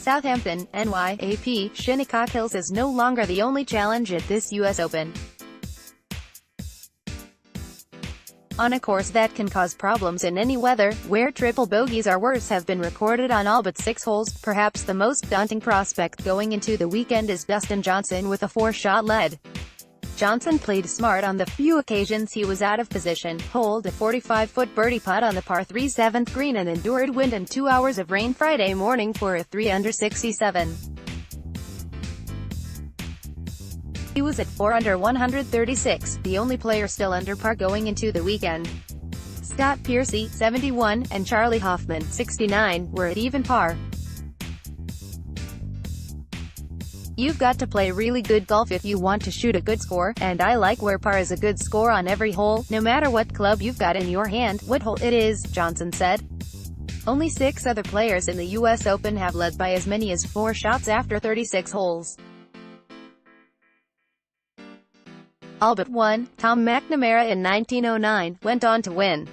Southampton, NYAP, Shinnecock Hills is no longer the only challenge at this U.S. Open. On a course that can cause problems in any weather, where triple bogeys or worse have been recorded on all but 6 holes, perhaps the most daunting prospect going into the weekend is Dustin Johnson with a 4-shot lead. Johnson played smart on the few occasions he was out of position, holed a 45-foot birdie putt on the par 3 7th green and endured wind and 2 hours of rain Friday morning for a 3-under 67. He was at 4 under 136, the only player still under par going into the weekend. Scott Piercy, 71, and Charlie Hoffman, 69, were at even par. You've got to play really good golf if you want to shoot a good score, and I like where par is a good score on every hole, no matter what club you've got in your hand, what hole it is, Johnson said. Only 6 other players in the U.S. Open have led by as many as 4 shots after 36 holes. All but one, Tom McNamara in 1909, went on to win.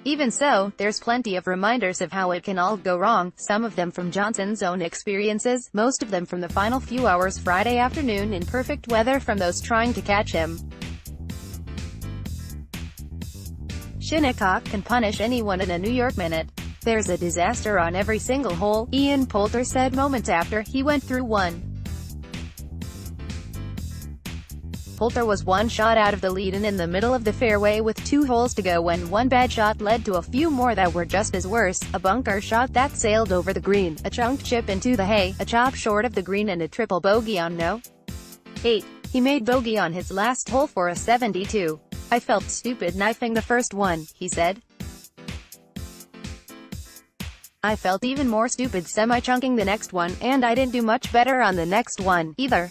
Even so, there's plenty of reminders of how it can all go wrong, some of them from Johnson's own experiences, most of them from the final few hours Friday afternoon in perfect weather from those trying to catch him. Shinnecock can punish anyone in a New York minute. There's a disaster on every single hole, Ian Poulter said moments after he went through one. Poulter was 1 shot out of the lead and in the middle of the fairway with 2 holes to go when one bad shot led to a few more that were just as worse, a bunker shot that sailed over the green, a chunk chip into the hay, a chop short of the green and a triple bogey on no. 8. He made bogey on his last hole for a 72. I felt stupid knifing the first one, he said. I felt even more stupid semi-chunking the next one, and I didn't do much better on the next one, either.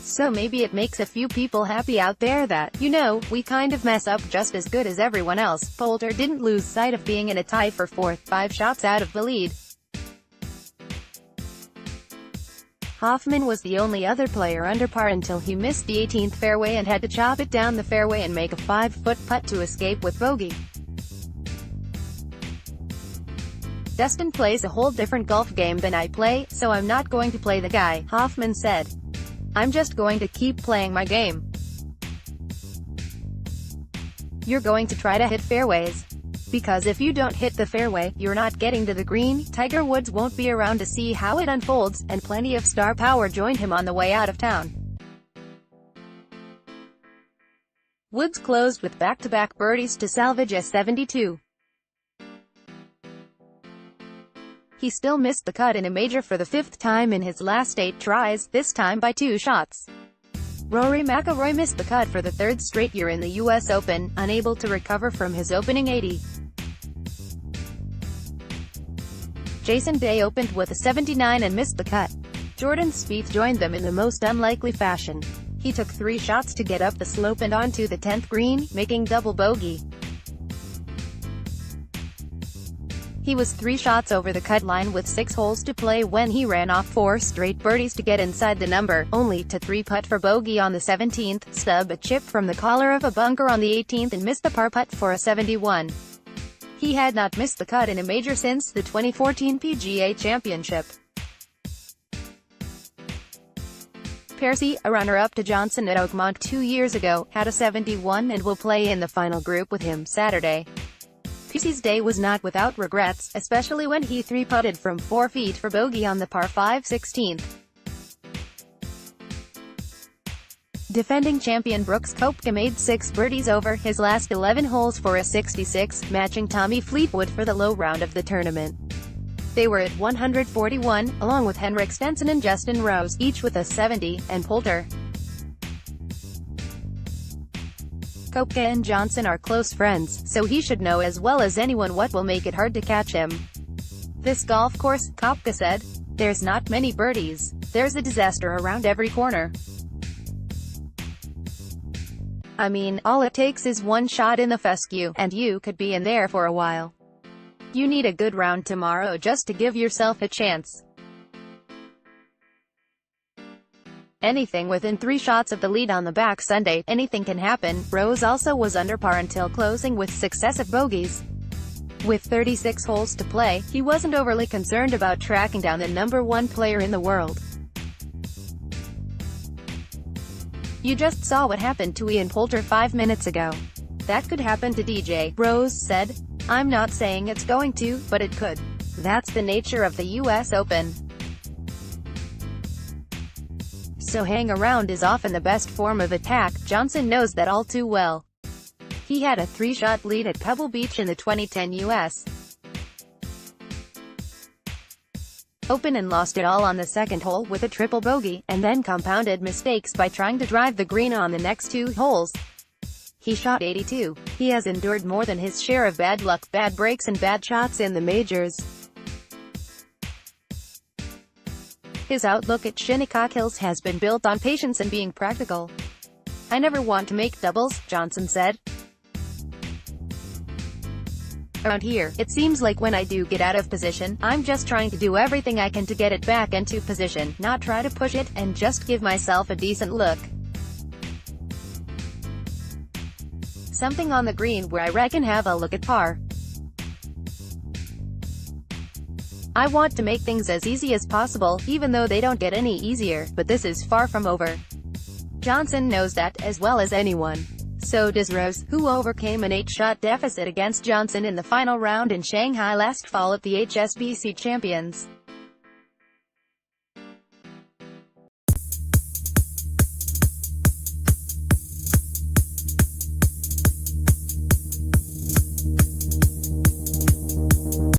So maybe it makes a few people happy out there that, you know, we kind of mess up just as good as everyone else. Poulter didn't lose sight of being in a tie for 4th, 5 shots out of the lead. Hoffman was the only other player under par until he missed the 18th fairway and had to chop it down the fairway and make a 5-foot putt to escape with bogey. Dustin plays a whole different golf game than I play, so I'm not going to play the guy, Hoffman said. I'm just going to keep playing my game. You're going to try to hit fairways. Because if you don't hit the fairway, you're not getting to the green. Tiger Woods won't be around to see how it unfolds, and plenty of star power joined him on the way out of town. Woods closed with back-to-back birdies to salvage a 72. He still missed the cut in a major for the 5th time in his last 8 tries, this time by 2 shots. Rory McIlroy missed the cut for the 3rd straight year in the U.S. Open, unable to recover from his opening 80. Jason Day opened with a 79 and missed the cut. Jordan Spieth joined them in the most unlikely fashion. He took 3 shots to get up the slope and onto the 10th green, making double bogey. He was 3 shots over the cut line with 6 holes to play when he ran off 4 straight birdies to get inside the number, only to 3-putt for bogey on the 17th, stub a chip from the collar of a bunker on the 18th and missed the par putt for a 71. He had not missed the cut in a major since the 2014 PGA Championship. Piercy, a runner-up to Johnson at Oakmont 2 years ago, had a 71 and will play in the final group with him Saturday. Piercy's day was not without regrets, especially when he 3-putted from 4 feet for bogey on the par 5 16th. Defending champion Brooks Koepka made 6 birdies over his last 11 holes for a 66, matching Tommy Fleetwood for the low round of the tournament. They were at 141, along with Henrik Stenson and Justin Rose, each with a 70, and Poulter. Koepka and Johnson are close friends, so he should know as well as anyone what will make it hard to catch him. This golf course, Koepka said, there's not many birdies. There's a disaster around every corner. I mean, all it takes is 1 shot in the fescue, and you could be in there for a while. You need a good round tomorrow just to give yourself a chance. Anything within 3 shots of the lead on the back Sunday, anything can happen. Rose also was under par until closing with successive bogeys. With 36 holes to play, he wasn't overly concerned about tracking down the #1 player in the world. "You just saw what happened to Ian Poulter 5 minutes ago. That could happen to DJ," Rose said. "I'm not saying it's going to, but it could. That's the nature of the US Open. So hang around is often the best form of attack." Johnson knows that all too well. He had a 3-shot lead at Pebble Beach in the 2010 US Open and lost it all on the second hole with a triple bogey, and then compounded mistakes by trying to drive the green on the next 2 holes. He shot 82. He has endured more than his share of bad luck, bad breaks and bad shots in the majors. His outlook at Shinnecock Hills has been built on patience and being practical. "I never want to make doubles," Johnson said. "Around here, it seems like when I do get out of position, I'm just trying to do everything I can to get it back into position, not try to push it, and just give myself a decent look. Something on the green where I reckon have a look at par. I want to make things as easy as possible, even though they don't get any easier, but this is far from over." Johnson knows that, as well as anyone. So does Rose, who overcame an 8-shot deficit against Johnson in the final round in Shanghai last fall at the HSBC Champions.